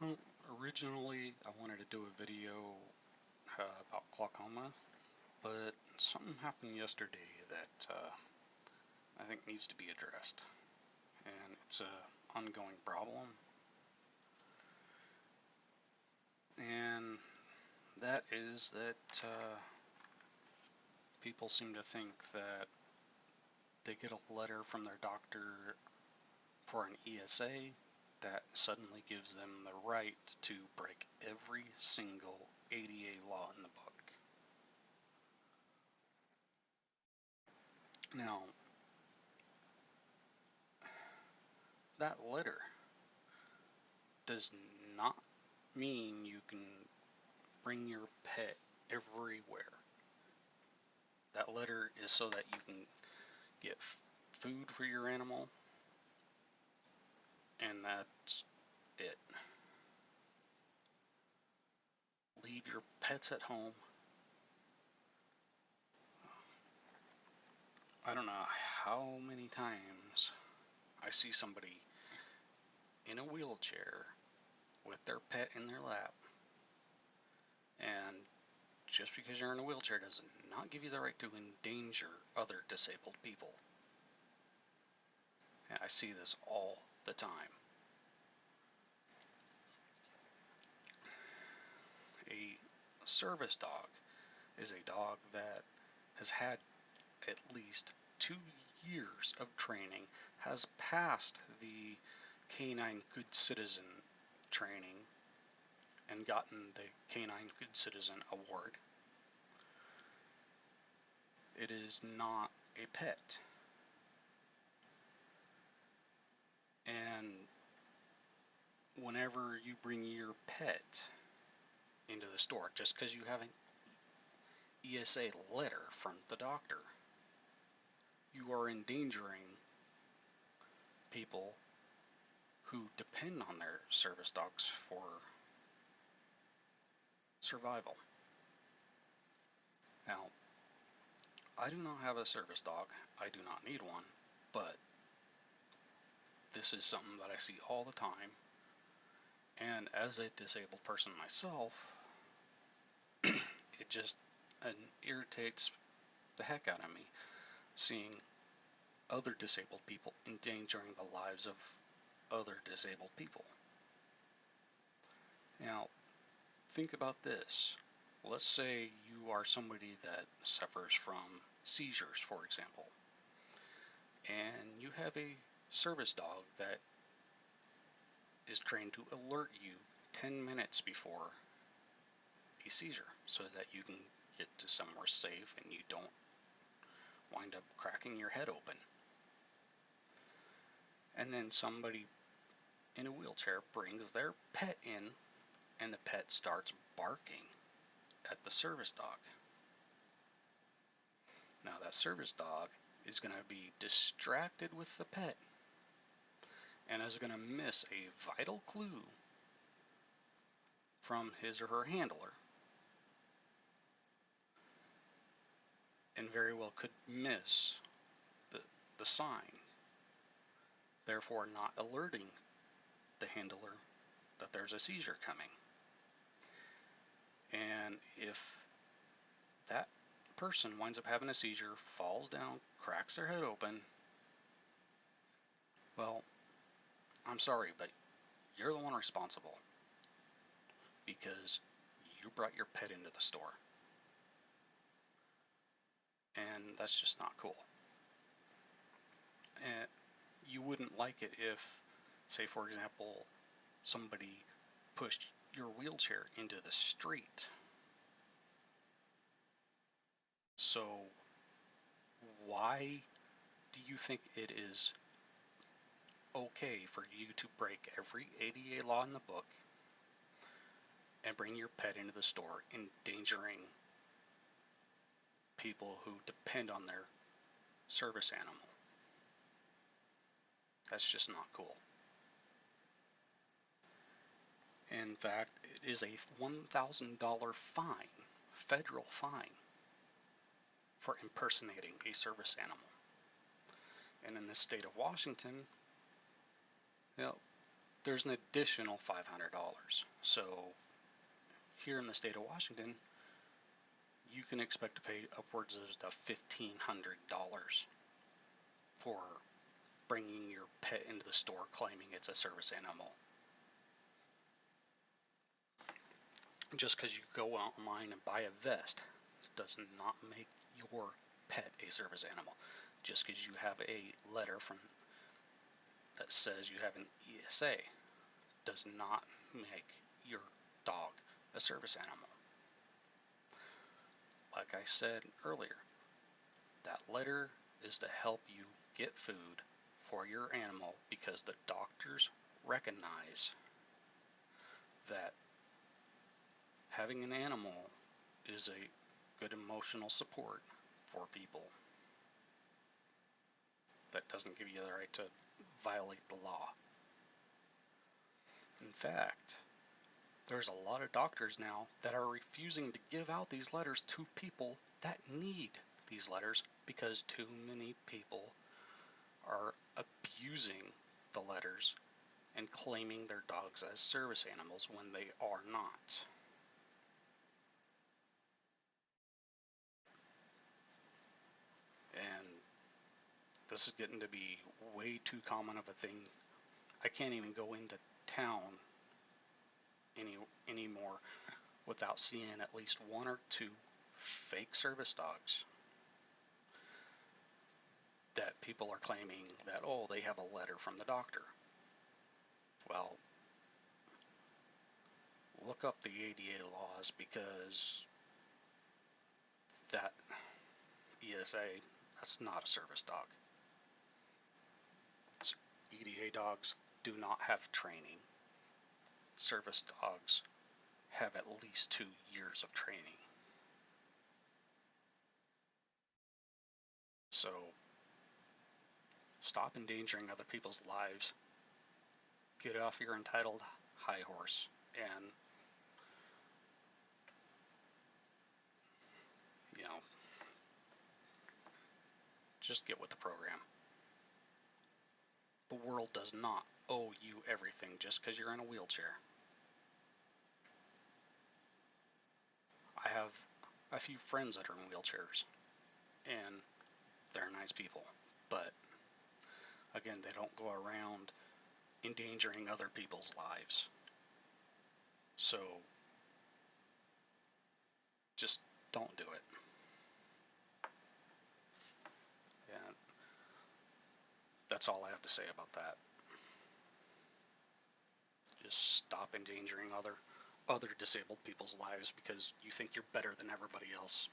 Well, originally I wanted to do a video about glaucoma, but something happened yesterday that I think needs to be addressed, and it's a ongoing problem, and that is that people seem to think that they get a letter from their doctor for an ESA that suddenly gives them the right to break every single ADA law in the book. Now, that letter does not mean you can bring your pet everywhere. That letter is so that you can get food for your animal, and that's it. Leave your pets at home. I don't know how many times I see somebody in a wheelchair with their pet in their lap, and just because you're in a wheelchair does not give you the right to endanger other disabled people. And I see this all the time. A service dog is a dog that has had at least 2 years of training, has passed the Canine Good Citizen training, and gotten the Canine Good Citizen Award. It is not a pet. And whenever you bring your pet into the store, just because you have an ESA letter from the doctor, you are endangering people who depend on their service dogs for survival. Now, I do not have a service dog. I do not need one, but this is something that I see all the time. And as a disabled person myself, it just irritates the heck out of me seeing other disabled people endangering the lives of other disabled people. Now, think about this. Let's say you are somebody that suffers from seizures, for example, and you have a service dog that is trained to alert you 10 minutes before a seizure so that you can get to somewhere safe and you don't wind up cracking your head open. And then somebody in a wheelchair brings their pet in and the pet starts barking at the service dog. Now that service dog is going to be distracted with the pet and is going to miss a vital clue from his or her handler, and very well could miss the sign, therefore not alerting the handler that there's a seizure coming. And if that person winds up having a seizure, falls down, cracks their head open, well, I'm sorry, but you're the one responsible because you brought your pet into the store. And that's just not cool. And you wouldn't like it if, say, for example, somebody pushed your wheelchair into the street. So why do you think it is okay for you to break every ADA law in the book and bring your pet into the store, endangering people who depend on their service animal? That's just not cool. In fact, it is a $1,000 fine, federal fine, for impersonating a service animal. And in the state of Washington, you know, there's an additional $500. So here in the state of Washington, you can expect to pay upwards of $1,500 for bringing your pet into the store claiming it's a service animal. Just because you go online and buy a vest does not make your pet a service animal. Just because you have a letter from that says you have an ESA does not make your dog a service animal. Like I said earlier, that letter is to help you get food for your animal because the doctors recognize that having an animal is a good emotional support for people. That doesn't give you the right to violate the law. In fact, there's a lot of doctors now that are refusing to give out these letters to people that need these letters because too many people are abusing the letters and claiming their dogs as service animals when they are not. And this is getting to be way too common of a thing. I can't even go into town anymore without seeing at least one or two fake service dogs that people are claiming that, oh, they have a letter from the doctor. Well, look up the ADA laws because that ESA, that's not a service dog. EDA dogs do not have training. Service dogs have at least 2 years of training. So stop endangering other people's lives. Get off your entitled high horse and, you know, just get with the program. The world does not owe you everything just because you're in a wheelchair. I have a few friends that are in wheelchairs, and they're nice people, but again, they don't go around endangering other people's lives. So just don't do it. And that's all I have to say about that. Just stop endangering other disabled people's lives because you think you're better than everybody else.